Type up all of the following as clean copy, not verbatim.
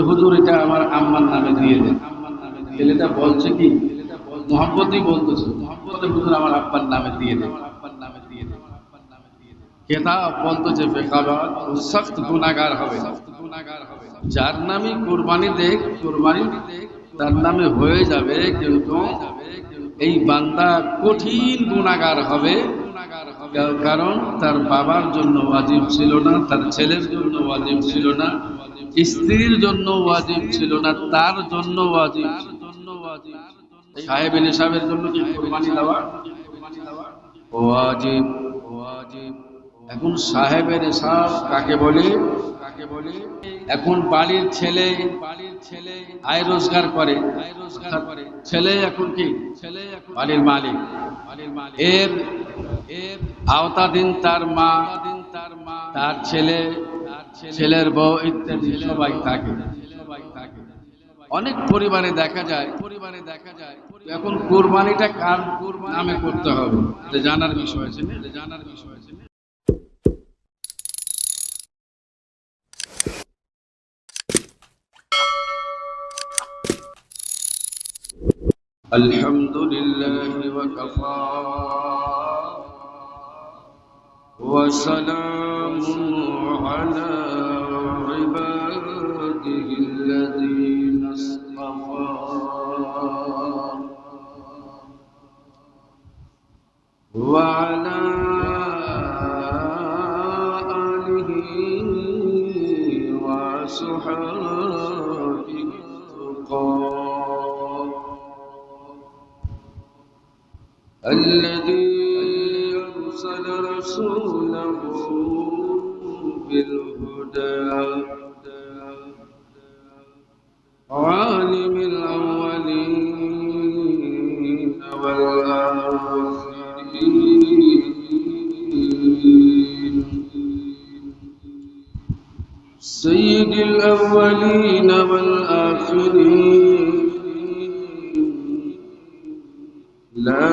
হুজুর এটা আমার আম্মার নামে দিয়ে দেন। ছেলেটা বলছে কি, মোহাম্মদই বলতেছে, মোহাম্মদ হুজুর আমার আব্বার নামে দিয়ে দেন। কেতাব বলতেছে বেকাবাত ও সখ্ত গুনাহগার হবে। যার নামে কোরবানি দেখ, কোরবানি তার নামে হয়ে যাবে, কিন্তু এই বান্দা কঠিন গুনাহগার হবে। কারণ তার বাবার জন্য ওয়াজিব ছিল না, তার ছেলের জন্য ওয়াজিব ছিল না, স্ত্রীর জন্য ওয়াজিব ছিল না, তার জন্য ওয়াজিব ছিল। সাহেব নিসাবের জন্য কি কুরবানি দেওয়া ওয়াজিব? এখন সাহেবের নিসাব কাকে বলে? এখন বাড়ির ছেলে আয় রোজগার করে, ছেলে এখন কি বাড়ির মালিক, এর আওতাধীন তার মা, তার ছেলে, ছেলের বউ ইত্যাদি সবাই থাকে। অনেক পরিবারে দেখা যায় এখন কুরবানিটা কার নামে করতে হবে, এটা জানার বিষয় আছে। আলহামদুলিল্লাহ ওয়া কাফা ওয়া সালামুন আলা ইবাদিহিল্লাযীনা ইসতাফা ওয়া আলা আলিহি ওয়া আসহাবিহি الذي أرسل رسوله بالهدى عالم الأولين والآخرين سيد الأولين والآخرين لا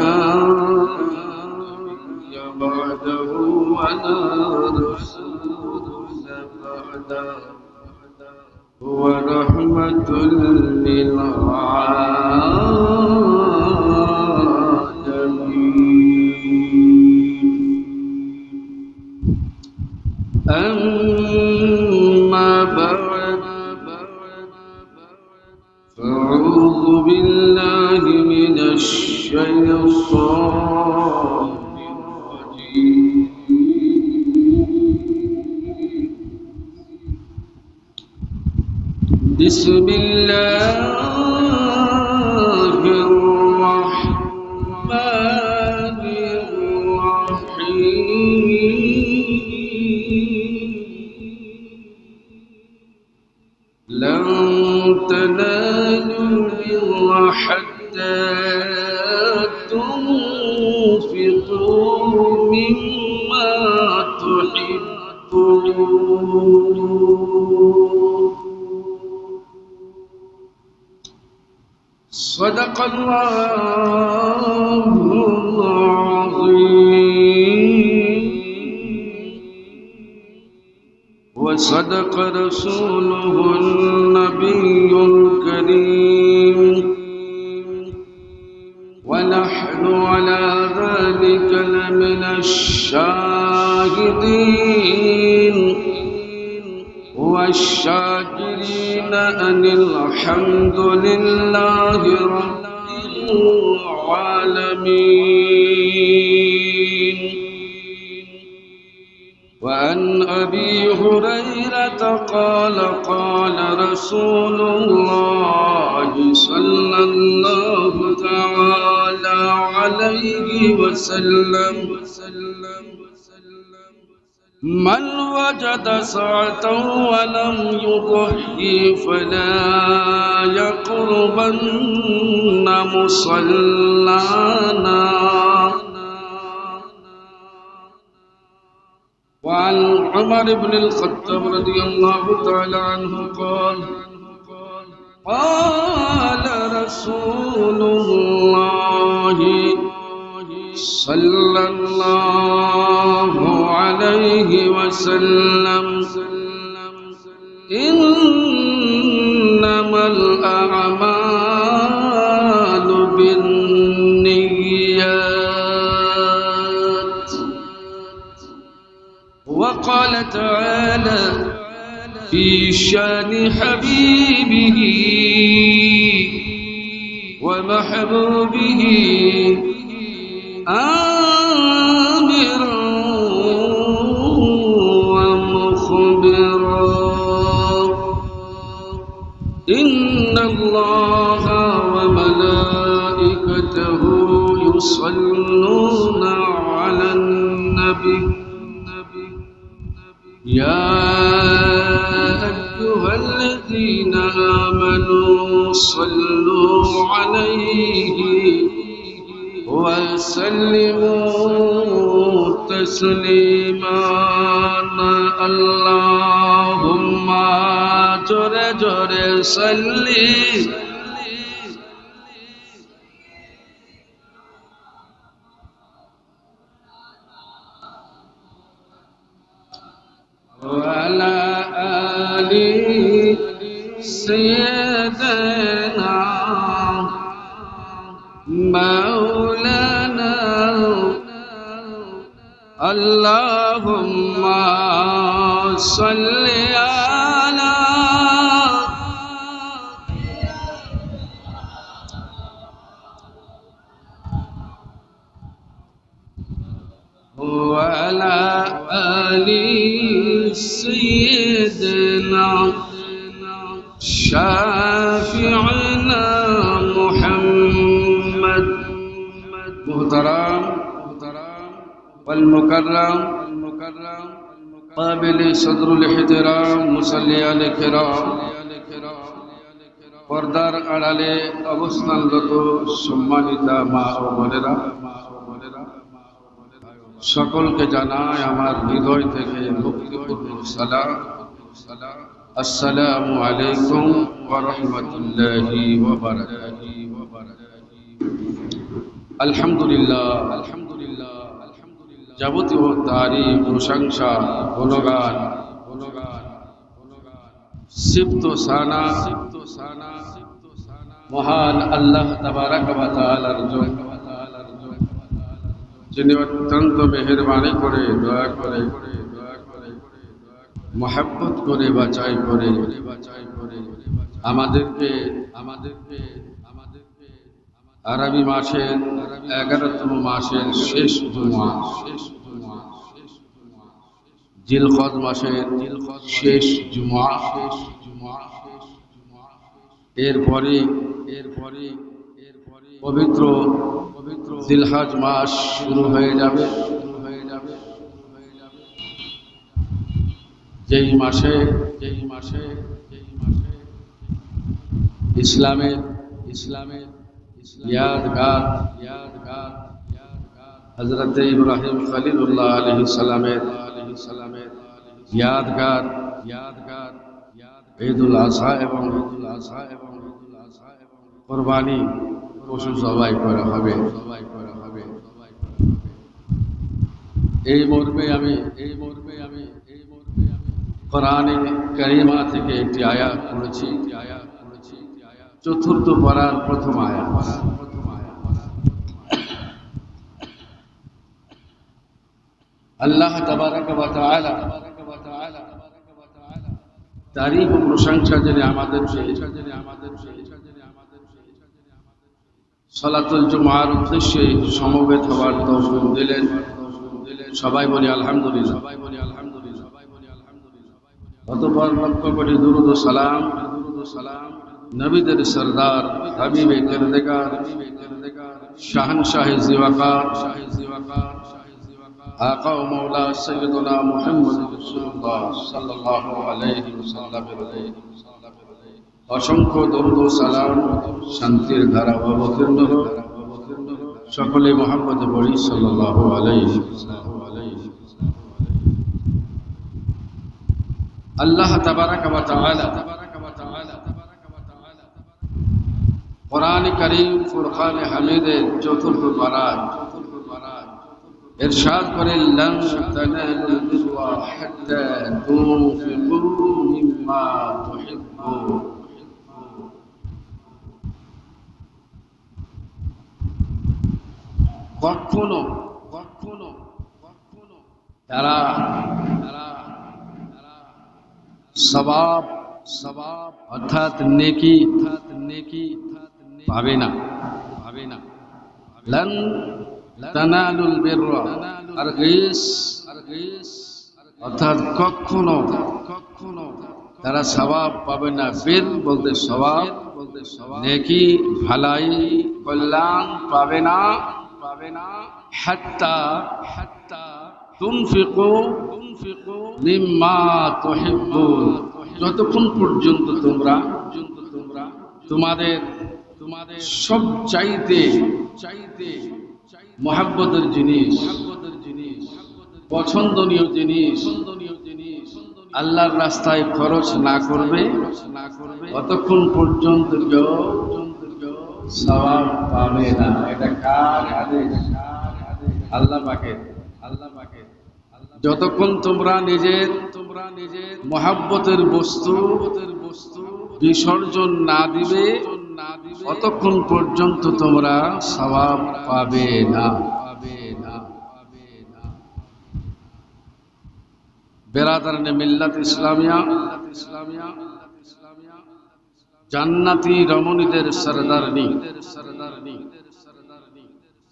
نبي بعده ولا رسول بعده هو رحمة للعالمين. أما بعد فأعوذ بالله من الشيطان الرجيم. بسم الله الرحمن الرحيم. لن تنالوا البر حتى تنفقوا مما تحبون. صدق الله العظيم وصدق رسوله النبي الكريم ونحن على ذلك لمن الشاهدين والشاكرين أن الحمد لله رب العالمين. وعن أبي هريرة قال قال رسول الله صلى الله تعالى عليه وسلم من وجد سعة ولم يضحي فلا يقربن مصلانا. وعن عمر بن الخطاب رضي الله تعالى عنه قال قال رسول الله صلى الله عليه وسلم إن شان حبيبه ومحبوبه آمرا ومخبرا إن الله وملائكته يصلون على النبي يا أيها الذين آمنوا صلوا عليه وسلموا تسليما اللهم جل جل صلي وعلى آل سيدنا مولانا اللهم صل على وعلى آل سيدنا شافعنا محمد محترم والمكرم قابل صدر الاحترام مصلي الكرام পর্দার আড়ালে অবস্থানরত সম্মানিত মা ও বোনেরা সকলকে জানাই আমার হৃদয় থেকে ভক্তিপূর্ণ সালাম আসসালামু আলাইকুম ওয়া রাহমাতুল্লাহি ওয়া বারাকাতুহু আলহামদুলিল্লাহ যাবতীয় তারিফ প্রশংসা গুণগান সিফত সানা মহান আল্লাহ তাবারক ওয়া তাআলার জন্য যিনি অত্যন্ত মেহেরবানি করে দয়া করে মহব্বত করে বাঁচাই করে আমাদেরকে আরবি মাসের 11তম মাসের শেষ জুমা জিলকদ মাসের শেষ জুমা এরপরে পবিত্র জিলহজ মাস শুরু হয়ে যাবে যেই মাসে ইসলামের ইয়াদগার হযরত ইব্রাহিম খলিলুল্লাহ আলাইহিস সালামের ইয়াদগার ঈদুল আযহা এবং কুরবানি পশু জবাই করা হবে এই মর্মে আমি কোরআনে কারিমা থেকে একটি আয়াত পড়েছি চতুর্থ পারার প্রথম আয়াত আল্লাহ তাবারক ওয়া তাআলা তারিফ ও প্রশংসা যিনি আমাদের সালাতুল জুমার উদ্দেশ্যে সমবেত হওয়ার তৌফিক দিলেন সবাই বলি আলহামদুলিল্লাহ অতঃপর লক্ষ কোটি দুরূদ ও সালাম নবীদের সরদার হাবিবে কিরদার শাহনশাহ জিওয়াকার আকা ও মাওলা সাইয়্যিদুনা মুহাম্মদ রাসূলুল্লাহ সাল্লাল্লাহু আলাইহি ওয়াসাল্লামের অসংখ্য দরুদ ও সালাম শান্তির ধারা অবতীর্ণ হোক সকলে মুহাম্মদ বলি সাল্লাল্লাহু আলাইহি ওয়াসাল্লাম আল্লাহ তাবারক ওয়া তাআলা কোরআন কারীম ফুরকান হামিদের চতুর্থ পারায় ইরশাদ করেন লান তানালুল বিররা হাত্তা তুনফিকু মিম্মা তুহিব্বুন কখনো তারা সওয়াব অর্থাৎ নেকি পাবে না। লান তানালুল বিররা আরগিস, অর্থাৎ কখনো তারা সওয়াব পাবে না। বীর বলতে সওয়াব, নেকি, ভালাই, কল্যাণ পাবে না হাত্তা তুনফিকু মিম্মা তুহিব্বুন, যতক্ষণ পর্যন্ত তোমরা তোমাদের সব চাইতে মহব্বতের জিনিস, পছন্দনীয় জিনিস আল্লাহর রাস্তায় খরচ না করবে, ততক্ষণ পর্যন্ত কেউ সওয়াব পাবে না। এটা কার আদেশ? আল্লাহ পাকের। যতক্ষণ তোমরা নিজের মহব্বতের বস্তু বিসর্জন না দিবে, ততক্ষণ পর্যন্ত তোমরা সওয়াব পাবে না। বেরাদারনে মিল্লাত ইসলামিয়া, জান্নাতি রমণীদের সরদারনি,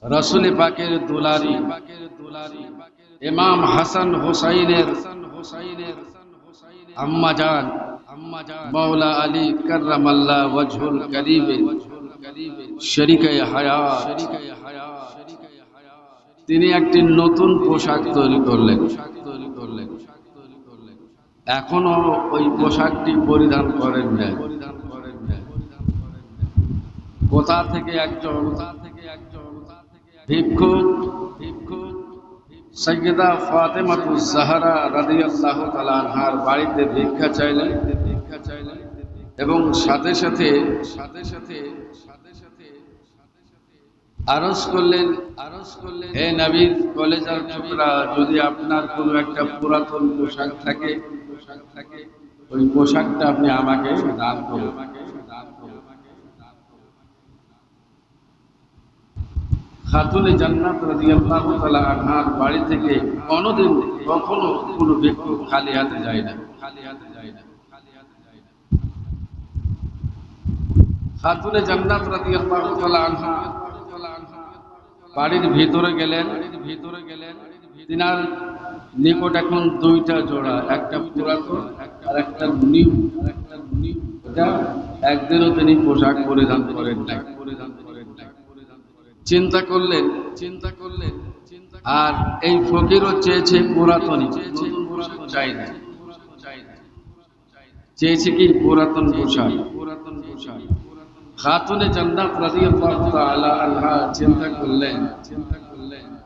রাসূল পাকের দুলারি, ইমাম হাসান হুসাইনের আম্মা জান মাওলা আলী কাররামাল্লাহ ওয়াজহুল কারীম শরীকে হায়াত, তিনি একটি নতুন পোশাক তৈরি করলেন। এখনো ওই পোশাকটি পরিধান করেন না। কোথা থেকে একজন ভিক্ষুক সাইয়্যিদা ফাতেমাতুজ জাহরা রাদিয়াল্লাহু তাআলা আনহার বাড়িতে ভিক্ষা চাইলেন এবং সাথে সাথে আরজ করলেন, হে নবীর কলেজার টুকরা, যদি আপনার কোনো একটা পুরাতন পোশাক থাকে, ওই পোশাকটা আপনি আমাকে দান করুন। খাতুনে জান্নাত রাদিয়াল্লাহু তাআলা আনহার বাড়ি থেকে কোনোদিন কখনো কোনো ভিক্ষুক খালি হাতে যায় না। খাতুনে জান্নাত রাদিয়াল্লাহু তাআলা আনহা বাড়ির ভিতরে গেলেন। তিনার নিকট এখন দুইটা জোড়া, একটা পুরাতন আর একটা নিউ। এটা একদিনও তিনি পোশাক পরিধান করেন নাই। চিন্তা করলেন, আর এই ফকিরও চেয়েছে পুরাতনই, নতুন পোশাক চাই না, চেয়েছে কি পুরাতন পোশাক। খাতুনে জান্নাত রাদিয়াল্লাহু তাআলা আনহা চিন্তা করলেন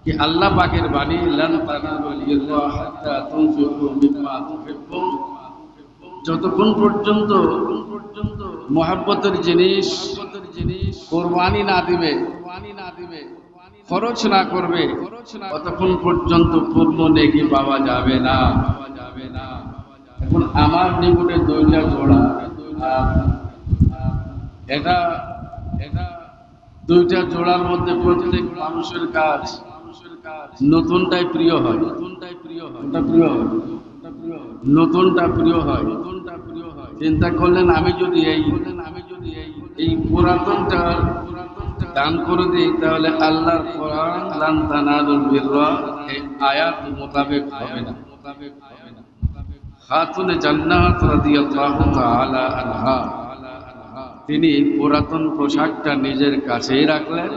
কি আল্লাহ পাকের বাণী, লান তানালুল বিররা হাত্তা তুনফিকু মিম্মা তুহিব্বুন, যতক্ষণ পর্যন্ত মহব্বতের জিনিস কুরবানি না দিবে, খরচ না করবে, ততক্ষণ পর্যন্ত পূর্ণ নেকি পাওয়া যাবে না। এখন আমার নিকটে দুইটা জোড়া, এটা দুইটা জোড়ার মধ্যে প্রত্যেক মানুষের কাজ নতুনটাই প্রিয় হয়, নতুনটা প্রিয় হয়। চিন্তা করলেন আমি যদি এই পুরাতনটা দান করে দিই, তাহলে আল্লাহর কোরআন লান তানালুল বিররা এই আয়াত মোতাবেক হবে না। খাতুনে জান্নাত রাদিয়াল্লাহু তাআলা আনহা তিনি পুরাতন পোশাকটা নিজের কাছেই রাখলেন,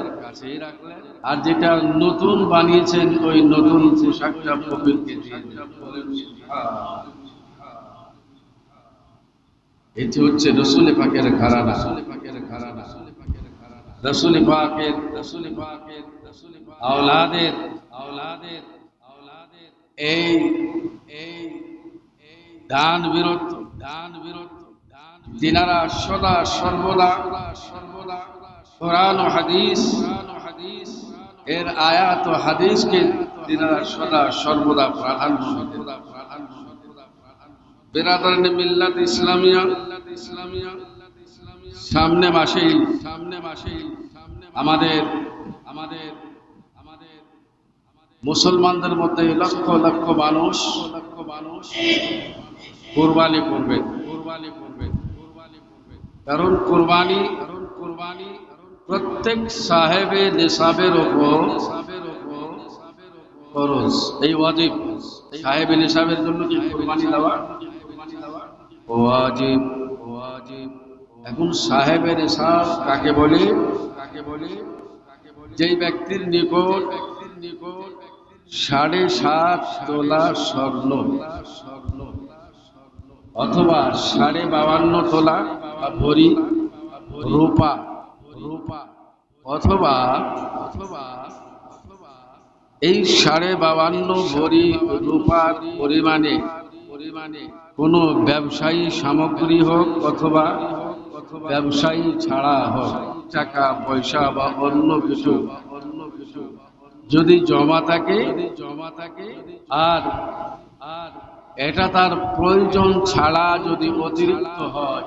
আর যেটা নতুন বানিয়েছেন ওই নতুন পোশাকটা ফকিরকে দিয়ে দিলেন। এটি হচ্ছে রাসূল পাকের ঘরানা। রাসূল পাকের আওলাদের এই দান বীরত্ব, যিনারা সদা সর্বদা কোরআন ও হাদিস এর আয়াত ও হাদিসকে যিনারা সদা সর্বদা প্রাধান্য দিতেন। বেরাদারনে মিল্লাত ইসলামিয়া, সামনে মাসেই আমাদের মুসলমানদের মধ্যে লক্ষ লক্ষ মানুষ কুরবানি করবেন। কারণ কুরবানি প্রত্যেক সাহেবে নিসাবের উপর ফরজ, এই ওয়াজিব। সাহেবে নিসাবের জন্য কি কুরবানি দেওয়া ওয়াজিব। এখন সাহেবে নিসাব কাকে বলে? যেই ব্যক্তির নিকট 7.5 তোলা স্বর্ণ অথবা 52.5 তোলা ভরি রূপা অথবা এই 52.5 ভরি রূপার পরিমাণে কোনো ব্যবসায়ী সামগ্রী হোক অথবা ব্যবসায়ী ছাড়া হোক, টাকা পয়সা বা অন্য কিছু যদি জমা থাকে আর এটা তার প্রয়োজন ছাড়া যদি অতিরিক্ত হয়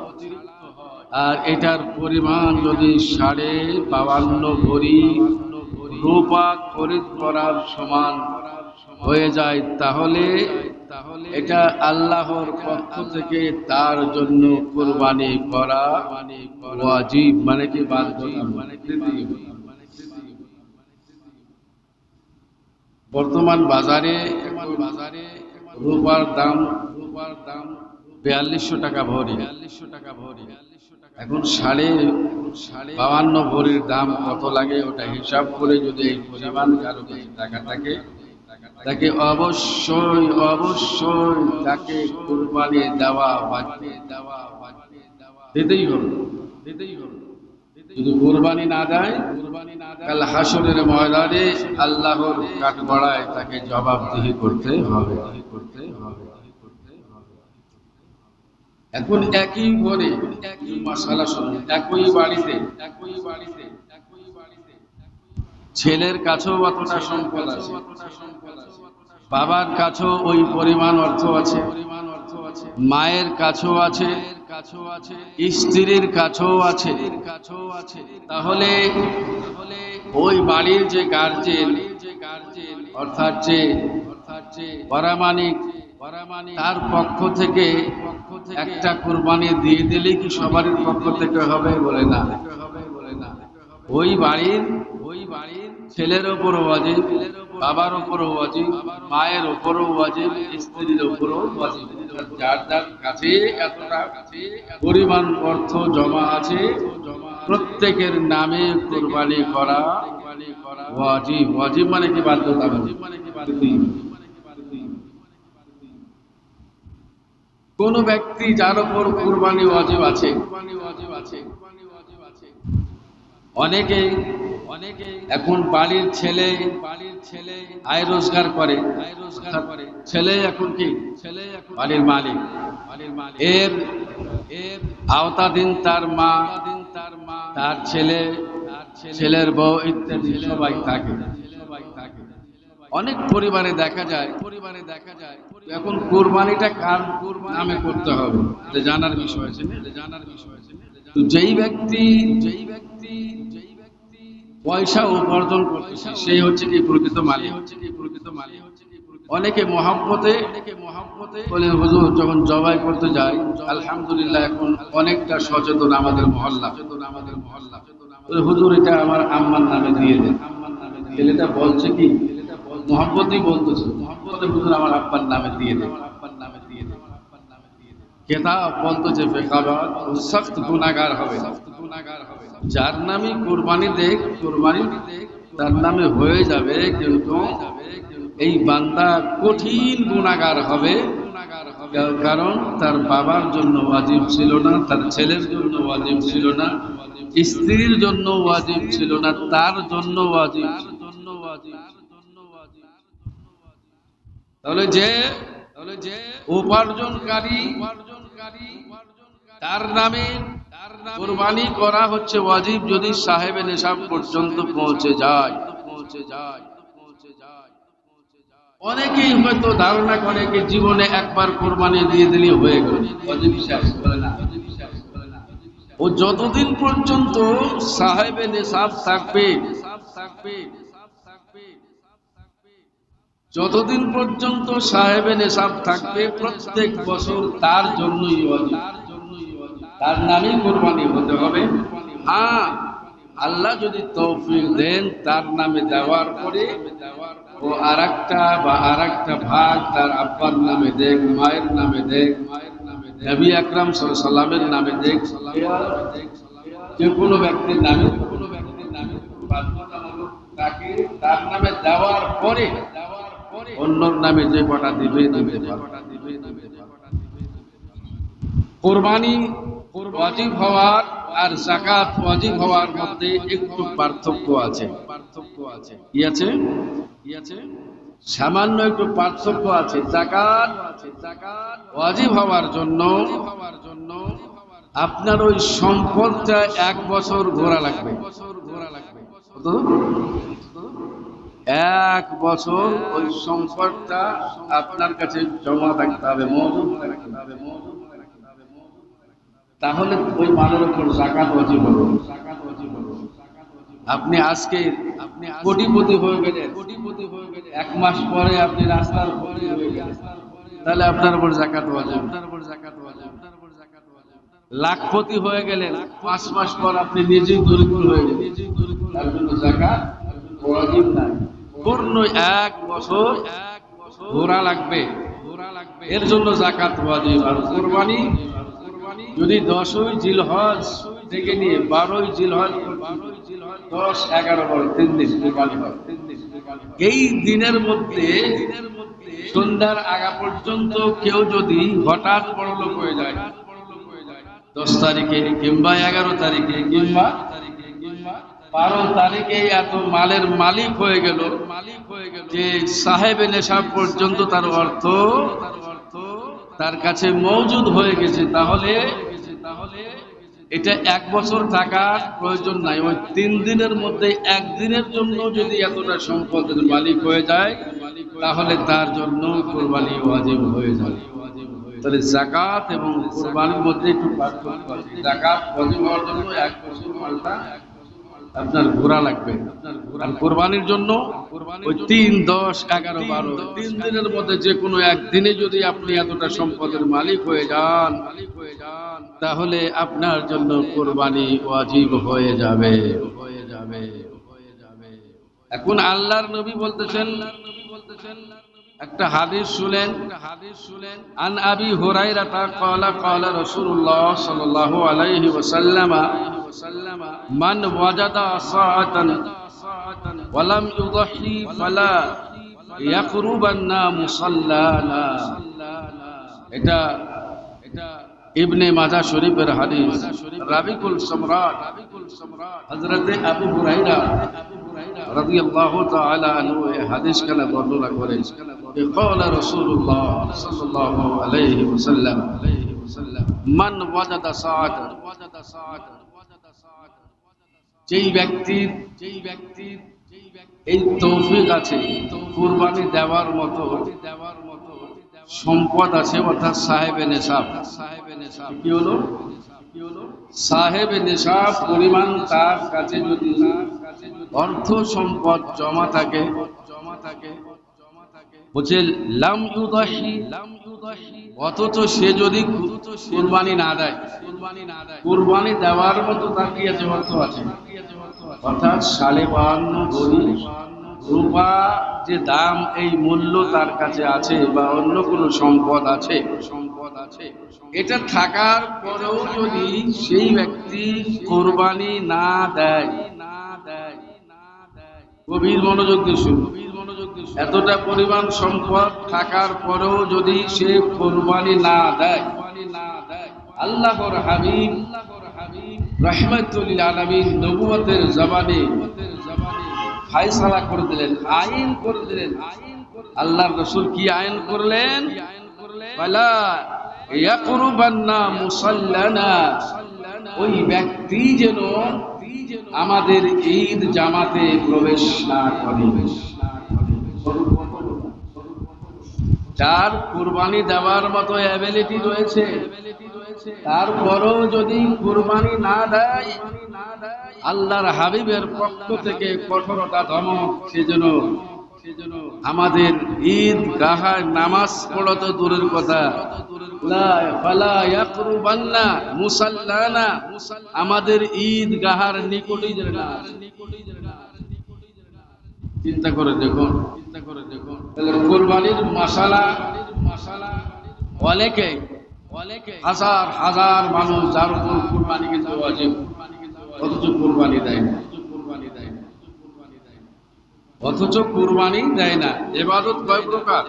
আর এটার পরিমাণ যদি 52.5 ভরি রূপা খরিদ করার সমান হয়ে যায়, তাহলে এটা আল্লাহর পক্ষ থেকে তার জন্য কুরবানি করা ওয়াজিব, মানে কি বাধ্যতা। বর্তমান বাজারে রূপার দাম 4200 টাকা ভরি। এখন 52.5 ভরির দাম কত লাগে ওটা হিসাব করে যদি এই পরিমাণ কারো কাছে টাকা থাকে, তাকে অবশ্যই তাকে কুরবানি দেওয়া দিতেই হবে। যদি কুরবানি না দেয়, কাল হাসরের ময়দানে আল্লাহর কাঠগড়ায় তাকে জবাবদিহি করতে হবে। এখন একই ঘরে একই মাসালা শুনুন, একই বাড়িতে ছেলের কাছেও অতটা সম্পদ আছে, বাবার কাছেও ওই পরিমাণ অর্থ আছে, মায়ের কাছেও আছে, স্ত্রীর কাছেও আছে। তাহলে ওই বাড়ির যে গার্জেন অর্থাৎ যে পরামানিক, তার পক্ষ থেকে একটা কুরবানি দিয়ে দিলে কি সবারই পক্ষ থেকে হবে? বলে না। ওই বাড়ির ছেলের ওপরও ওয়াজিব, বাবার ওপরও ওয়াজিব, মায়ের ওপরও ওয়াজিব, স্ত্রীর ওপরও ওয়াজিব। যার কাছে এতটা পরিমাণ অর্থ জমা আছে, প্রত্যেকের নামে কুরবানি করা ওয়াজিব। ওয়াজিব মানে কি বাধ্যতা। কোন ব্যক্তি যার উপর কুরবানি ওয়াজিব আছে, অনেকে এখন বাড়ির ছেলে আয় রোজগার করে, ছেলে এখন কি বাড়ির মালিক, এর আওতাধীন তার মা, তার ছেলে, ছেলের বউ ইত্যাদি সবাই থাকে। অনেক পরিবারে দেখা যায় এখন কুরবানিটা কার নামে করতে হবে জানার বিষয় আছে। তো যেই ব্যক্তি পয়সা উপার্জন করতেছে সেই হচ্ছে কি প্রকৃত মালিক। অনেকে মহব্বতে বলে হুজুর যখন জবাই করতে যায়, আলহামদুলিল্লাহ এখন অনেকটা সচেতন আমাদের মহল্লা, হুজুর এটা আমার আম্মার নামে দিয়ে দেন। ছেলেটা বলছে কি মহব্বতই বলতেছে, মহব্বতে হুজুর আমার আব্বার নামে দিয়ে দেন। কেতাব বলতেছে ফেকাবাত সখ্ত গুনাহগার হবে যার নামে কুরবানি দেখ, কুরবানি তার নামে হয়ে যাবে, কিন্তু এই বান্দা কঠিন গুনাহগার হবে। কারণ তার বাবার জন্য ওয়াজিব ছিল না, তার ছেলের জন্য ওয়াজিব ছিল না, স্ত্রীর জন্য ওয়াজিব ছিল না, তার জন্য ওয়াজিব। তাহলে যে উপার্জনকারী তার নামে কুরবানি করা হচ্ছে ওয়াজিব যদি সাহেবে নিসাব পর্যন্ত পৌঁছে যায়। অনেকেই হয়তো ধারণা করে যে জীবনে একবার কুরবানি দিয়ে দিলে হয়ে গেল, ওয়াজিব শেষ। বলে না, ও যতদিন পর্যন্ত সাহেবে নিসাব থাকবে, যতদিন পর্যন্ত সাহেবে নিসাব থাকবে প্রত্যেক বছর তার জন্যই ওয়াজিব। তার নামেই কুরবানি হতে হবে। হ্যাঁ, আল্লাহ যদি তৌফিক দেন তার নামে দেওয়ার পরে ও আরেকটা ভাগ তার আব্বার নামে দেখ, মায়ের নামে দেখ, নবী আকরাম সাল্লাল্লাহু আলাইহি সাল্লামের নামে দেখ, যে কোনো ব্যক্তির নামে বাধ্যতামূলক তাকে তার নামে দেওয়ার পরে অন্যর নামে যে কটা দিবে কুরবানি ওয়াজিব হওয়ার আর যাকাত ওয়াজিব হওয়ার মধ্যে একটু পার্থক্য আছে। কি আছে? সামান্য একটু পার্থক্য আছে। যাকাত ওয়াজিব হওয়ার জন্য আপনার ওই সম্পদটা 1 বছর ঘোরা লাগবে। কত? 1 বছর ওই সম্পদটা আপনার কাছে জমা থাকতে হবে, মওজুদ থাকতে হবে। তাহলে ওই মালের উপর যাকাত ওয়াজিব হবে। আপনি আজকে কোটিপতি হয়ে গেলেন, 1 মাস পরে আপনি রাস্তার উপরে হয়ে গেলেন, তাহলে আপনার উপর যাকাত ওয়াজিব। লাখপতি হয়ে গেলেন, 5 মাস পর আপনি নিজেই দরিদ্র হয়ে গেলেন, তার জন্য যাকাত ওয়াজিব নাই। পূর্ণ 1 বছর ঘোরা লাগবে, এর জন্য যাকাত ওয়াজিব। আর কুরবানি যদি 10ই জিলহজ থেকে নিয়ে 12ই জিলহজ 10, 11, 12 3 দিন কুরবানি হয়। এই দিনের মধ্যে সন্ধ্যার আগা পর্যন্ত কেউ যদি হঠাৎ বড়লোক হয়ে যায়, 10 তারিখে কিংবা 11 তারিখে কিংবা 12 তারিখে এত মালের মালিক হয়ে গেল যে সাহেবে নেশাব পর্যন্ত তার অর্থ তার কাছে মওজুদ হয়ে গেছে, তাহলে এটা 1 বছর থাকার প্রয়োজন নাই। ওই 3 দিনের মধ্যে 1 দিনের জন্য যদি এতটা সম্পদের মালিক হয়ে যায়, তাহলে তার জন্য কুরবানি ওয়াজিব হয়ে যায়। তাহলে যাকাত এবং কুরবানির মধ্যে একটু পার্থক্য আছে। যাকাত ওয়াজিব হওয়ার জন্য 1 বছর মালটা আপনার ঘোরা লাগবে, আর কুরবানির জন্য ওই 3, 10, 11, 12 3 দিনের মধ্যে যে কোনো একদিনে যদি আপনি এতটা সম্পদের মালিক হয়ে যান, তাহলে আপনার জন্য কুরবানি ওয়াজিব হয়ে যাবে। এখন আল্লাহর নবী বলতেছেন, একটা হাদিস শুনেন। আন আবি হুরায়রা ক্বালা ক্বালা রাসূলুল্লাহ সাল্লাল্লাহু আলাইহি ওয়াসাল্লাম মান ওয়াজাদা সাআতান ওয়া লাম ইউদহি ফালা ইয়াকরুবান্না মুসাল্লানা। এটা ইবনে মাজাহ শরীফের হাদিস। রাবিকুল সম্রাট হযরত আবু হুরায়রা রাদিয়াল্লাহু তাআলা আনহু এই হাদিস কানে বর্ণনা করেন। ক্বালা রাসূলুল্লাহ সাল্লাল্লাহু আলাইহি ওয়াসাল্লাম মান ওয়াজাদা সাআতান, যেই ব্যক্তির এই তৌফিক আছে, কুরবানি দেওয়ার মতো সম্পদ আছে, অর্থাৎ সাহেবে নেশাব। কি হলো? সাহেবে নেশাব পরিমাণ তার কাছে যদি অর্থ সম্পদ জমা থাকে, বলছে লাম ইউদাহি, অথচ সে যদি কুরবানি না দেয়, কুরবানি দেওয়ার মতো তার কি আছে? অর্থ আছে। অর্থাৎ 52 ভরি রূপা যে দাম, এই মূল্য তার কাছে আছে, বা অন্য কোনো সম্পদ আছে, এটা থাকার পরেও যদি সেই ব্যক্তি কুরবানি না দেয়, গভীর মনোযোগ দিয়ে শুনুন, এতটা পরিমাণ সম্পদ থাকার পরেও যদি সে কুরবানি না দেয়, আল্লাহর হাবিব রাহমাতুল লিল আলামিন নবুয়তের জবানে ফায়সালা করে দিলেন, আইন করে দিলেন। আল্লাহর রাসূল কি আইন করলেন? ফালা ইয়াকরুবান্না মুসাল্লানা, ওই ব্যক্তি যেন আমাদের ঈদ জামাতে প্রবেশ না করে। যার কুরবানি দেওয়ার মতো অ্যাবিলিটি রয়েছে, তারপরও যদি কুরবানি না দেয়, আল্লাহর হাবিবের পক্ষ থেকে কঠোরতা ধমক, সেজন্য আমাদের ঈদ গাহায় নামাজ পড়া তো দূরের কথা, লা ফালা ইয়াকরুবান্না মুসাল্লানা, আমাদের ঈদগাহার নিকটেই যেন না আসে। চিন্তা করে দেখুন, তাহলে কুরবানির মশালা অনেকে হাজার হাজার মানুষ যার উপর কুরবানি কিন্তু ওয়াজিব, অথচ কুরবানি দেয় না। ইবাদত কয় প্রকার?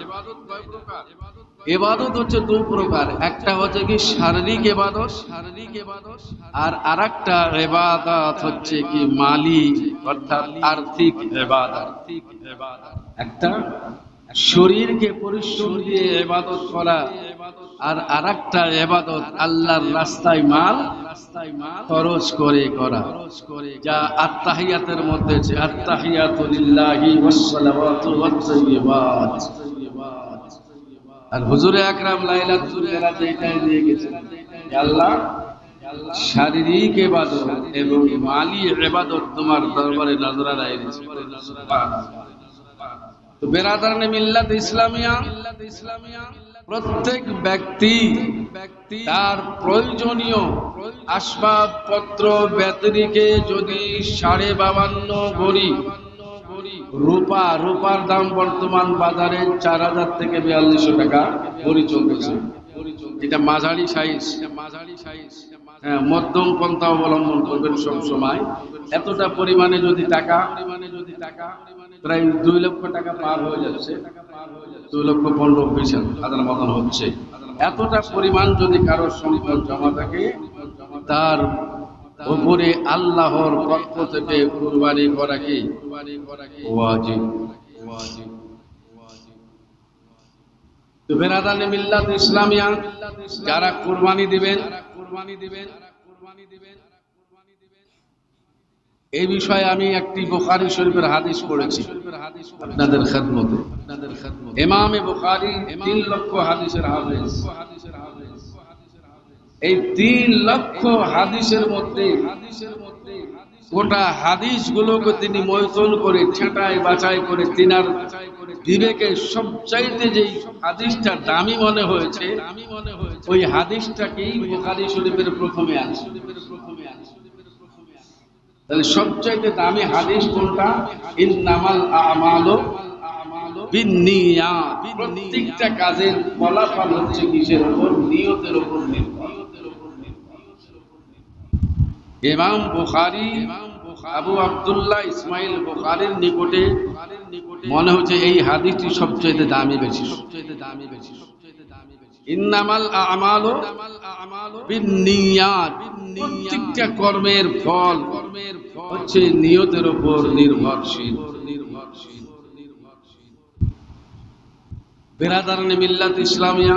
ইবাদত হচ্ছে দুই প্রকার, একটা হচ্ছে কি শারীরিক ইবাদত, আর আরেকটা ইবাদত হচ্ছে কি মালি অর্থাৎ আর্থিক ইবাদত। একটা শরীরকে পরিশ্রম দিয়ে ইবাদত করা, আর আরেকটা ইবাদত আল্লাহর রাস্তায় মাল খরচ করে করা, যা আত্তাহিয়াতের মধ্যে আছে, আত্তাহিয়াতু লিল্লাহি ওয়াস সালাওয়াতু ওয়াত তাইয়্যিবাত। আর হুজুরে আকরাম লাইলাতুল মিরাজে এটাই দিয়ে গেছেন, আল্লাহ শারীরিক ইবাদত এবং মালি ইবাদত তোমার দরবারে নজরানা এনেছি। তো বেরাদারানে মিল্লাত ইসলামিয়া, প্রত্যেক ব্যক্তি তার প্রয়োজনীয় আসবাবপত্র ব্যতিরিকে যদি 52.5 ভরি রূপার দাম বর্তমান বাজারে 4000 থেকে 4200 টাকা ভরি চলতেছে। এটা মাঝারি সাইজ, হ্যাঁ, মধ্যম পন্থা অবলম্বন করবেন সব সময়। এতটা পরিমাণে যদি টাকা, প্রায় 2 লক্ষ টাকা পার হয়ে যাচ্ছে, 2,15,20,000 মতন হচ্ছে। এতটা পরিমাণ যদি কারোর সম্পদ জমা থাকে, তার উপরে আল্লাহর পক্ষ থেকে কুরবানি করা কি ওয়াজিব। তো বেরাদানে মিল্লাত ইসলামিয়া যারা কুরবানি দিবেন, এই বিষয়ে আমি একটি বুখারী শরীফের হাদিস পড়েছি আপনাদের খেদমতে। ইমামে বুখারী 3 লক্ষ হাদিসের হাফেজ। এই 3 লক্ষ হাদিসের মধ্যে গোটা হাদিসগুলোকে তিনি মৈথুন করে ছাঁটাই বাছাই করে তিনার বিবেকে সবচাইতে যে হাদিসটা দামি মনে হয়েছে, ওই হাদিসটাকেই বুখারী শরীফের প্রথমে আছে। তাহলে সবচাইতে দামি হাদিস কোনটা? ইন্নামাল আমালু বিন্নিয়াত। প্রত্যেকটা কাজের ফলাফল হচ্ছে কিসের উপর? নিয়তের উপর নির্ভর। ইমাম বুখারী আবু আব্দুল্লাহ ইসমাইল বুখারীর নিকটে মনে হচ্ছে এই হাদিসটি সবচেয়ে দামি বেশি। ইন্নামাল আমালু বিন্নিয়াত। প্রত্যেকটা কর্মের ফল হচ্ছে নিয়তের উপর নির্ভরশীল। বেরাদারানে মিল্লাত ইসলামিয়া,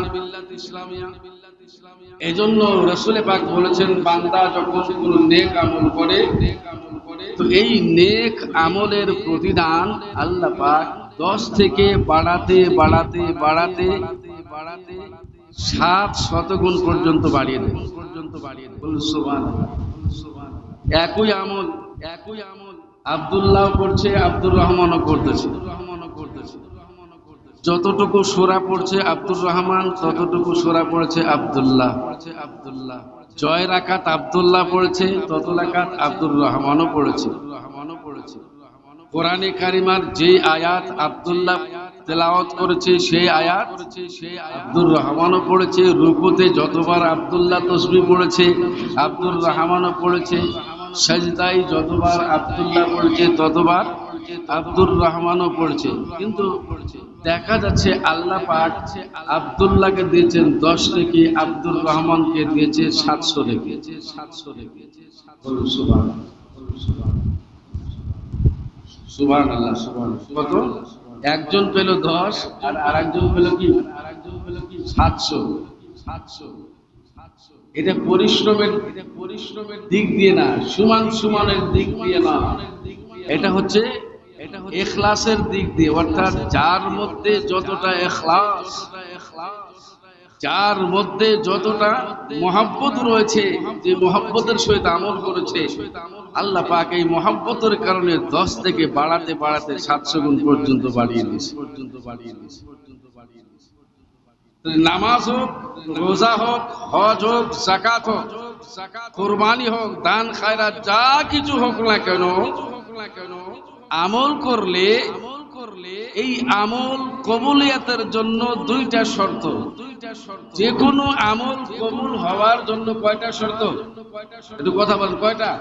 এজন্য রাসূল পাক বলেছেন, বান্দা যখন কোনো নেক আমল করে, তো এই নেক আমলের প্রতিদান আল্লাহ পাক 10 থেকে বাড়াতে 700 গুণ পর্যন্ত বাড়িয়ে দেন। বলুন সুবহানাল্লাহ। একই আমল আব্দুল্লাহ করছে, আব্দুর রহমানও করতেছে। যতটুকু সূরা পড়ছে আব্দুর রহমান, ততটুকু সূরা পড়েছে আব্দুল্লাহ। জয় রাকাত আব্দুল্লাহ পড়েছে, তত রাকাত আব্দুর রহমানও পড়েছে। কোরআনে কারিমার যে আয়াত আব্দুল্লাহ তেলাওয়াত করেছে, সেই আয়াত আব্দুর রহমানও পড়েছে। রুকুতে যতবার আব্দুল্লাহ তাসবিহ পড়েছে, আব্দুর রহমানও পড়েছে। সাজদায় যতবার আব্দুল্লাহ পড়েছে, ততবার আব্দুর রহমানও পড়েছে। কিন্তু দেখা যাচ্ছে আল্লাহ পাক আব্দুল্লাহকে দিয়েছেন 10 নেকি, আব্দুর রহমানকে দিয়েছে 700 নেকি। সুবহানাল্লাহ। কত? একজন পেল 10 আর আরেকজন পেল কি 700। এটা পরিশ্রমের দিক দিয়ে না, সমানের দিক দিয়ে না, এটা হচ্ছে ইখলাসের দিক দিয়ে। অর্থাৎ যার মধ্যে যতটা ইখলাস, যার মধ্যে যতটা মহব্বত রয়েছে, যে মহব্বতের সহিত আমল করেছে, আল্লাহ পাক এই মহব্বতের কারণে 10 থেকে বাড়াতে 700 গুণ পর্যন্ত বাড়িয়ে দিয়েছে। নামাজ হোক, রোজা হোক, হজ হোক, যাকাত হোক, কুরবানি হোক, দান খায়রাত যা কিছু হোক না কেন, আমল করলে এই আমল কবুলিয়াতের জন্য দুইটা শর্ত। যে কোনো আমল কবুল হওয়ার জন্য কয়টা শর্ত? একটু কথা বলেন, কয়টা?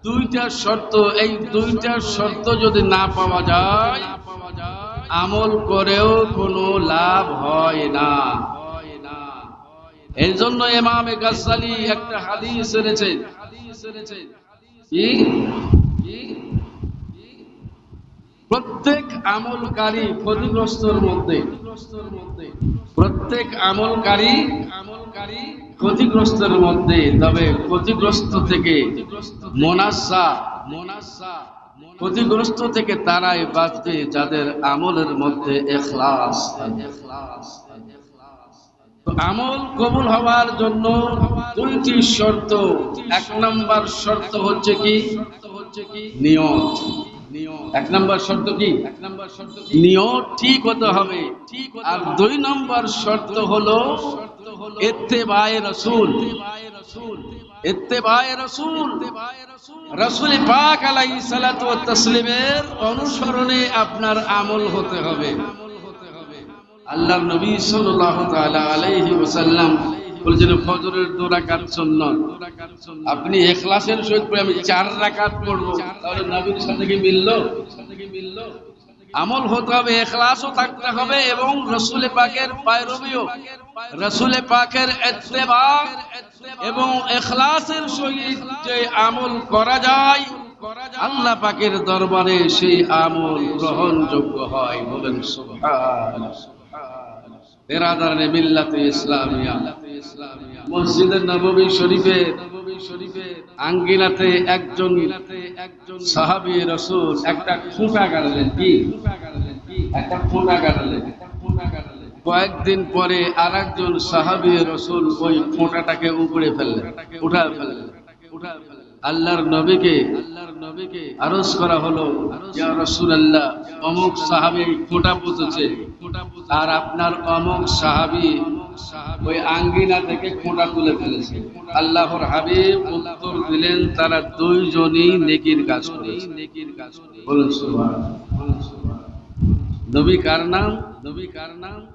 দুইটা শর্ত। এই দুইটা শর্ত যদি না পাওয়া যায়, আমল করেও কোনো লাভ হয় না। এই জন্য ইমাম গাজ্জালি একটা হাদিস এনেছেন, প্রত্যেক আমলকারী ক্ষতিগ্রস্তর মধ্যে, প্রত্যেক আমলকারী ক্ষতিগ্রস্তের মধ্যে, তবে ক্ষতিগ্রস্ত থেকে ক্ষতিগ্রস্ত থেকে তারাই বাঁচবে যাদের আমলের মধ্যে ইখলাস। আমল কবুল হওয়ার জন্য দুইটি শর্ত। এক নম্বর শর্ত হচ্ছে কি? নিয়ত। এক নম্বর শর্ত কি? নিয়ত ঠিক হতে হবে। আর দুই নম্বর শর্ত হলো ইত্তেবায়ে রাসূল। ইত্তেবায়ে রাসূল, রাসূল পাক আলাইহিস সালাতু ওয়াত তাসলিমের অনুসরণে আপনার আমল হতে হবে। আল্লাহর নবী সাল্লাল্লাহু তাআলা আলাইহি ওয়াসাল্লাম বলেছেন ফজরের 2 রাকাত সুন্নাত। আপনি ইখলাসের সহিত পড়ে আমি 4 রাকাত পড়ব, তাহলে নবীর সাথে কি মিললো? আমল হতে হবে, ইখলাসও থাকতে হবে এবং রাসূল পাকের পয়রবিও, রাসূল পাকের ইত্তেবা এবং ইখলাসের সহিত যে আমল করা যায়, আল্লাহ পাকের দরবারে সেই আমল গ্রহণযোগ্য হয়। বলেন সুবহানাল্লাহ। বেরাদারানে মিল্লাতে ইসলামিয়া, মসজিদের নববী শরীফের আঙ্গিনাতে একজন সাহাবী রাসূল একটা খুঁটা গাড়লেন। কি? একটা খুঁটা গাড়লেন। কয়েকদিন পরে আরেকজন সাহাবী রাসূল ওই খুঁটাটাকে উপড়ে ফেললেন, উঠায় ফেললেন। আল্লাহর নবীকে আরজ করা হলো, ইয়া রাসূলুল্লাহ, অমুক সাহাবী খুঁটা পুঁতেছে আর আপনার অমুক সাহাবী ওই আঙ্গিনা থেকে খুঁটা তুলে ফেলেছে। আল্লাহর হাবিব উত্তর দিলেন, তারা দুইজনই নেকির কাজ করেছে। বলুন সুবহানাল্লাহ। নবী কার নাম?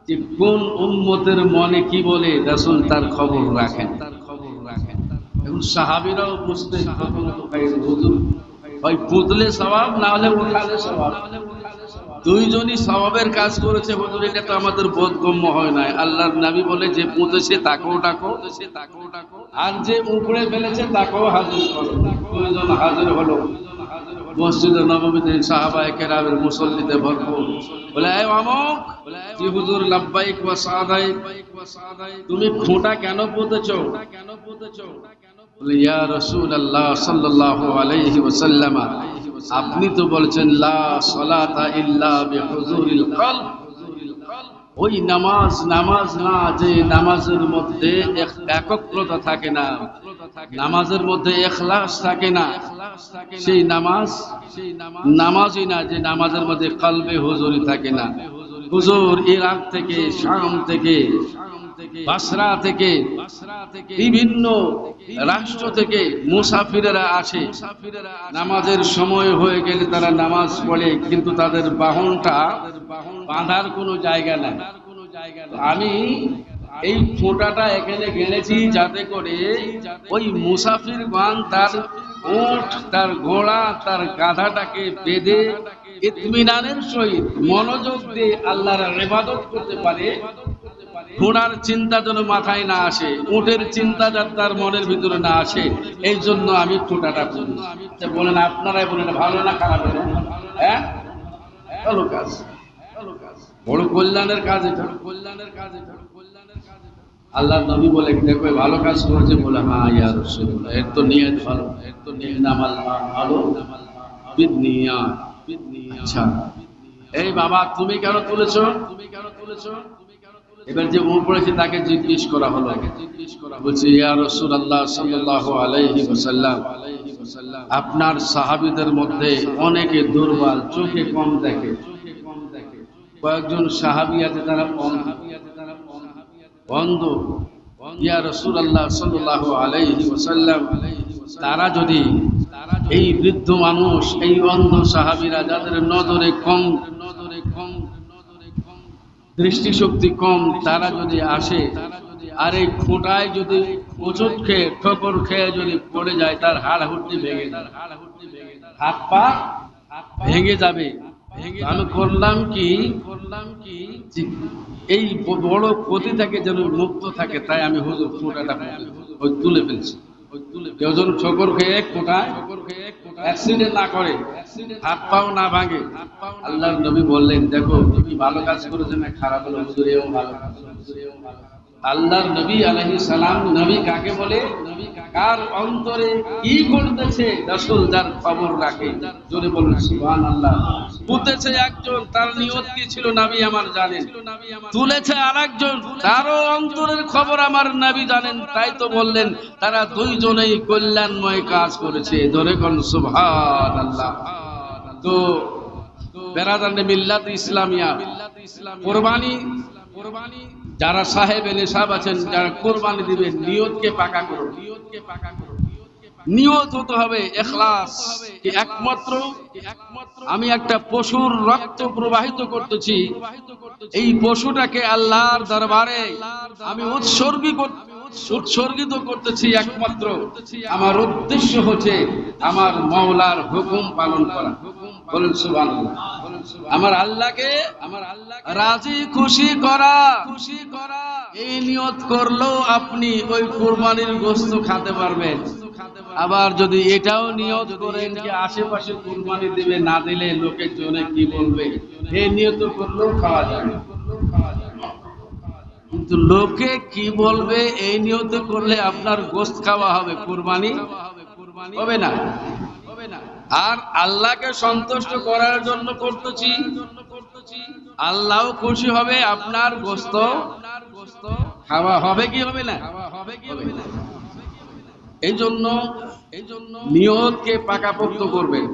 যে কোন উম্মতের মনে কি বলে রাসূল তার খবর রাখেন। এখন সাহাবীরাও বুঝতে হুজুর ভাই পুতলে সওয়াব, না হলে উঠালে সওয়াব। দুইজনই সওয়াবের কাজ করেছে হুজুর, এটা তো আমাদের বোধগম্য হয় নাই। আল্লাহর নবী বলে, যে পুঁতেছে তাকেও ডাকো, আর যে উপড়ে ফেলেছে তাকেও হাজির করো। দুইজন হাজির হলো মসজিদে নববীতে, সাহাবায়ে কেরামের মুসল্লিতে ভরপুর। বলে, এই অমুক, জি হুজুর, লাব্বাইক ওয়া সাদাইক, তুমি খুঁটা কেন পুঁতেছো? বলে, ইয়া রাসূলুল্লাহ সাল্লাল্লাহু আলাইহি ওয়াসাল্লাম, আপনি তো বলছেন লা সালাতা ইল্লা বিহুজুরিল কলব। ওই নামাজ না, যে নামাজের মধ্যে একত্রতা থাকে না, নামাজের মধ্যে ইখলাস থাকে না, সেই নামাজই না, যে নামাজের মধ্যে কলবে হুজুরি থাকে না। হুজুর ইরাক থেকে, শাম থেকে, বাসরা থেকে, বিভিন্ন রাষ্ট্র থেকে মুসাফিরেরা আসে। নামাজের সময় হয়ে গেলে তারা নামাজ পড়ে, কিন্তু তাদের বাহনটা বাঁধার কোনো জায়গা নাই। আমি এই ফোঁটাটা এখানে গেড়েছি যাতে করে ওই মুসাফিরগণ তার উট, তার ঘোড়া, তার গাধাটাকে বেঁধে ইতমিনানের সহিত মনোযোগ দিয়ে আল্লাহর ইবাদত করতে পারে। ঘোড়ার চিন্তা যেন মাথায় না আসে, উটের চিন্তা যাতে তার মনের ভিতরে না আসে, এই জন্য আমি ফোঁটাটা করি। বলেন, আপনারাই বলেন, ভালো না খারাপ? হ্যাঁ, ভালো কাজ, বড় কল্যাণের কাজ এটা। আল্লাহ নবী বলে, দেখো ভালো কাজ করেছে। বলে, হ্যাঁ ইয়া রাসূলুল্লাহ, এর তো নিয়ত ভালো, এর তো নিয়মাল ভালো, বিদনিয়াত। আচ্ছা, এই বাবা তুমি কেন তুলেছো? এবার যে পড়েছে তাকে জিজ্ঞেস করা হলো। বলছে, ইয়া রাসূলুল্লাহ সাল্লাল্লাহু আলাইহি ওয়াসাল্লাম, আপনার সাহাবীদের মধ্যে অনেকে দুর্বল, চোখে কম দেখে। কয়েকজন সাহাবী আছে তারা অন্ধ, ইয়া রাসূলুল্লাহ সাল্লাল্লাহু আলাইহি ওয়াসাল্লাম, তারা যদি এই বৃদ্ধ মানুষ, এই অন্ধ সাহাবীরা যাদের নজরে কম দৃষ্টিশক্তি কম, তারা যদি আসে আর এই খোঁটায় যদি ওষুধ খেয়ে ঠোকর খেয়ে যদি পড়ে যায়, তার হাড় হুড্ডি ভেঙে যাবে, হাত পা ভেঙে যাবে। আমি করলাম কি এই বড় ক্ষতি থেকে যেন মুক্ত থাকে, তাই আমি হুজুর খোঁটাটা তুলে ফেলছি। কেউ যেন ঠোকর খেয়ে খোঁটায় অ্যাক্সিডেন্ট না করে, হাত পাও না ভাঙে। আল্লাহর নবী বললেন, দেখো তুমি ভালো কাজ করেছো না খারাপ হলো, হুজুর এও ভালো কাজ। আল্লাহর নবী আলাইহিস সালাম, নবী কাকে বলে? কার অন্তরে কি ঘটতেছে রাসূল যার খবর রাখে। জোরে বলুন সুবহানাল্লাহ। পুতেছে একজন, তার নিয়ত কি ছিল নবী আমার জানেন। তুলেছে আরেকজন, তারও অন্তরের খবর আমার নবী জানেন। তাই তো বললেন তারা দুইজনেই কল্যাণময় কাজ করেছে। জোরে বলুন সুবহানাল্লাহ। তো বেরাদানে মিল্লাত ইসলামিয়া, কুরবানি যারা সাহেব নেশাব আছেন, যারা কুরবানি দিবেন, নিয়তকে পাকা করুন। নিয়ত হতে হবে ইখলাস, কি একমাত্র আমি একটা পশুর রক্ত প্রবাহিত করতেছি, এই পশুটাকে আল্লাহর দরবারে আমি উৎসর্গিত করতেছি, একমাত্র আমার উদ্দেশ্য হচ্ছে আমার মাওলার হুকুম পালন করা। বলুন সুবহানাল্লাহ। আমার আল্লাহকে রাজি খুশি করা। এই নিয়ত করলেও আপনি ওই কুরবানির গোশত খেতে পারবেন। আবার যদি এটাও নিয়ত করেন যে আশেপাশে কুরবানি দিবে, না দিলে লোকের জন্য কি বলবে, এই নিয়ত করলেও খাওয়া যাবে। কিন্তু লোকে কি বলবে এই নিয়ত করলে আপনার গোশত খাওয়া হবে, কুরবানি হবে না। আর আল্লাহকে সন্তুষ্ট করার জন্য করতেছি, আল্লাহও খুশি হবে, আপনার গোশত খাওয়া হবে কি হবে না? এই জন্য নিয়তকে পাকাপোক্ত করবেন।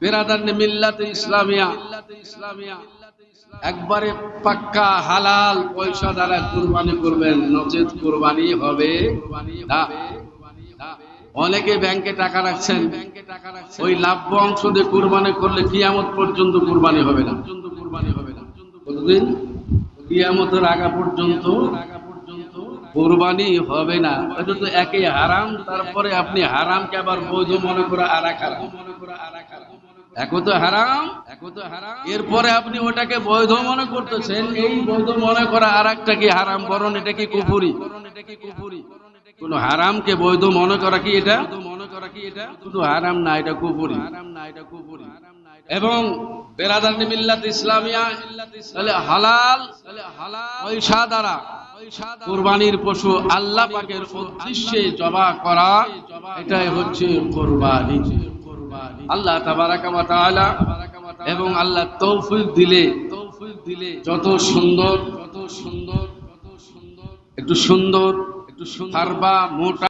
বেরাদানে মিল্লাতে ইসলামিয়া, একবারে পাক্কা হালাল পয়সা দ্বারা কুরবানি করবেন, নচেত কুরবানি হবে না। অনেকে ব্যাংকে টাকা রাখছেন, ওই লাভ্য অংশ দিয়ে কুরবানি করলে কিয়ামত পর্যন্ত কুরবানি হবে না। কতদিন? কিয়ামতের আগা পর্যন্ত কুরবানি হবে না। এটা তো একই হারাম, তারপরে আপনি হারামকে আবার বৈধ মনে করে আরেক হারাম। একও তো হারাম, এরপরে আপনি ওটাকে বৈধ মনে করতেছেন। এই বৈধ মনে করা আরেকটা কি হারাম, বরং এটা কি কুফরি। কোন হারামকে বৈধ মনে করা কি এটা শুধু হারাম না, এটা কুফরি। এবং বেরাদানে মিল্লাত ইসলামিয়া, তাহলে হালাল পয়সা দ্বারা কুরবানির পশু আল্লাহ পাকের উদ্দেশ্যে জবাহ করা, এটাই হচ্ছে কুরবানি। আল্লাহ তাবারাকা ওয়া তাআলা এবং আল্লাহ তৌফিক দিলে যত সুন্দর একটু সুন্দর, একটু সুন্দর, একটু সারবা মোটা